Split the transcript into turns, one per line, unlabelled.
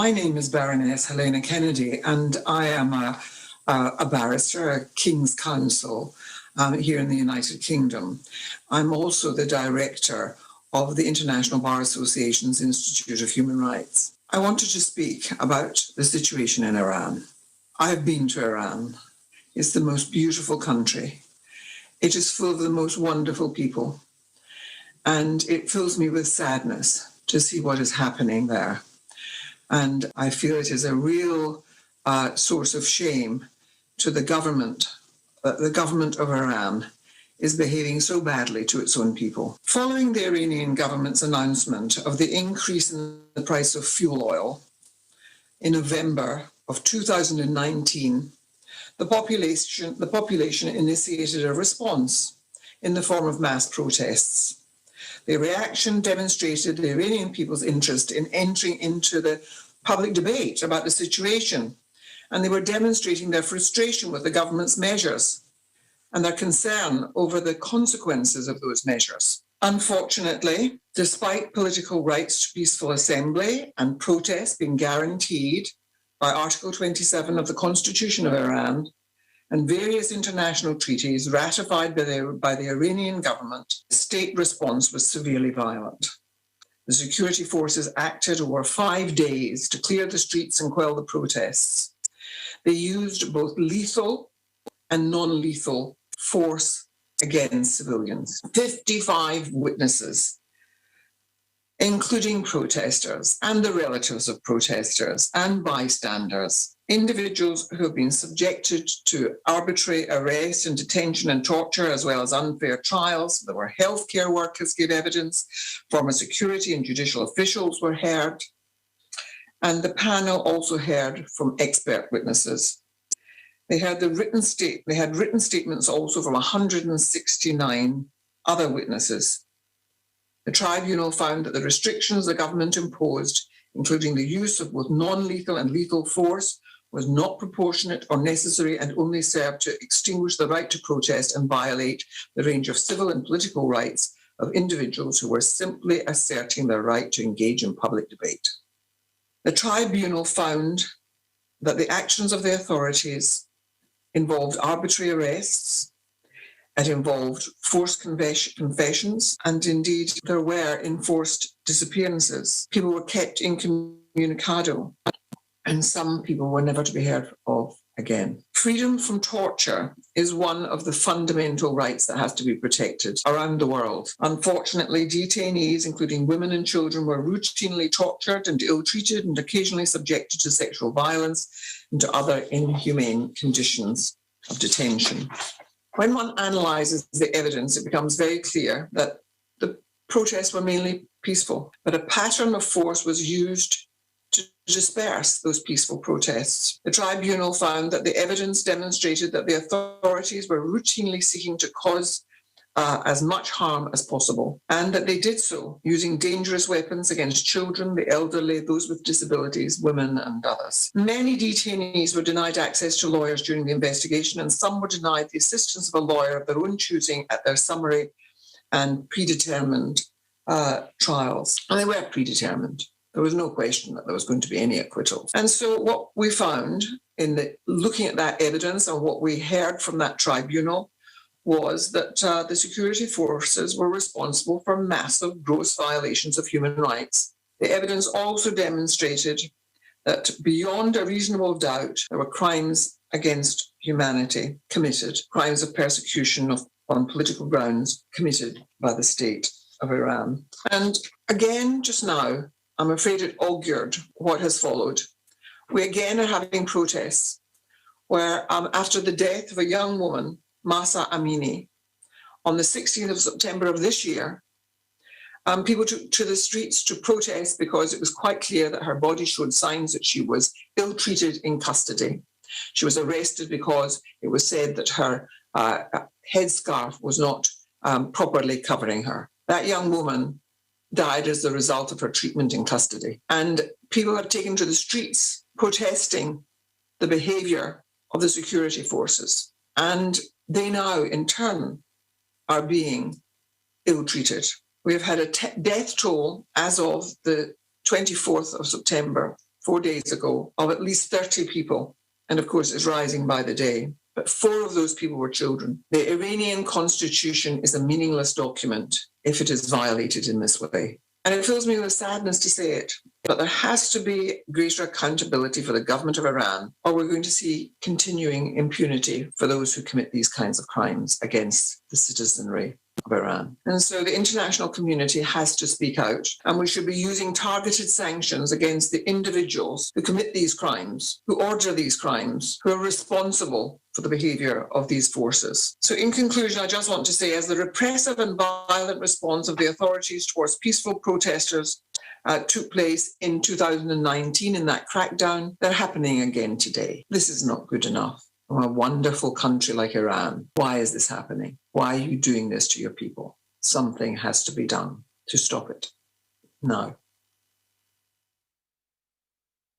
My name is Baroness Kennedy, and I am a barrister, a King's Counsel here in the United Kingdom. I'm also the director of the International Bar Association's Institute of Human Rights. I wanted to speak about the situation in Iran. I have been to Iran. It's the most beautiful country. It is full of the most wonderful people. And it fills me with sadness to see what is happening there. And I feel it is a real source of shame to the government that the government of Iran is behaving so badly to its own people. Following the Iranian government's announcement of the increase in the price of fuel oil in November of 2019, the population initiated a response in the form of mass protests. The reaction demonstrated the Iranian people's interest in entering into the public debate about the situation, and they were demonstrating their frustration with the government's measures and their concern over the consequences of those measures. Unfortunately, despite political rights to peaceful assembly and protest being guaranteed by Article 27 of the Constitution of Iran, and various international treaties ratified by the Iranian government, the state response was severely violent. The security forces acted over 5 days to clear the streets and quell the protests. They used both lethal and non-lethal force against civilians. 55 witnesses, including protesters and the relatives of protesters and bystanders, individuals who have been subjected to arbitrary arrest and detention and torture, as well as unfair trials. There were healthcare workers gave evidence, former security and judicial officials were heard, and the panel also heard from expert witnesses. They had written statements also from 169 other witnesses. The tribunal found that the restrictions the government imposed, including the use of both non-lethal and lethal force, was not proportionate or necessary and only served to extinguish the right to protest and violate the range of civil and political rights of individuals who were simply asserting their right to engage in public debate. The tribunal found that the actions of the authorities involved arbitrary arrests, it involved forced confessions, and indeed there were enforced disappearances. People were kept incommunicado, and some people were never to be heard of again. Freedom from torture is one of the fundamental rights that has to be protected around the world. Unfortunately, detainees, including women and children, were routinely tortured and ill-treated and occasionally subjected to sexual violence and to other inhumane conditions of detention. When one analyses the evidence, it becomes very clear that the protests were mainly peaceful, but a pattern of force was used to disperse those peaceful protests. The tribunal found that the evidence demonstrated that the authorities were routinely seeking to cause as much harm as possible, and that they did so using dangerous weapons against children, the elderly, those with disabilities, women, and others. Many detainees were denied access to lawyers during the investigation, and some were denied the assistance of a lawyer of their own choosing at their summary and predetermined trials. And they were predetermined. There was no question that there was going to be any acquittal. And so what we found in looking at that evidence and what we heard from that tribunal was that the security forces were responsible for massive, gross violations of human rights. The evidence also demonstrated that beyond a reasonable doubt, there were crimes against humanity committed, crimes of persecution on political grounds committed by the state of Iran. And again, just now, I'm afraid it augured what has followed. We again are having protests where after the death of a young woman, Mahsa Amini, on the 16th of September of this year, people took to the streets to protest because it was quite clear that her body showed signs that she was ill-treated in custody. She was arrested because it was said that her headscarf was not properly covering her. That young woman died as a result of her treatment in custody. And people have taken to the streets protesting the behavior of the security forces. And they now, in turn, are being ill-treated. We have had a death toll as of the 24th of September 4 days ago of at least 30 people. And of course, it's rising by the day. But 4 of those people were children. The Iranian constitution is a meaningless document if it is violated in this way. And it fills me with sadness to say it, but there has to be greater accountability for the government of Iran, or we're going to see continuing impunity for those who commit these kinds of crimes against the citizenry of Iran. And so the international community has to speak out, and we should be using targeted sanctions against the individuals who commit these crimes, who order these crimes, who are responsible for the behaviour of these forces. So in conclusion, I just want to say, as the repressive and violent response of the authorities towards peaceful protesters took place in 2019 in that crackdown, they're happening again today. This is not good enough. A wonderful country like Iran. Why is this happening? Why are you doing this to your people? Something has to be done to stop it now.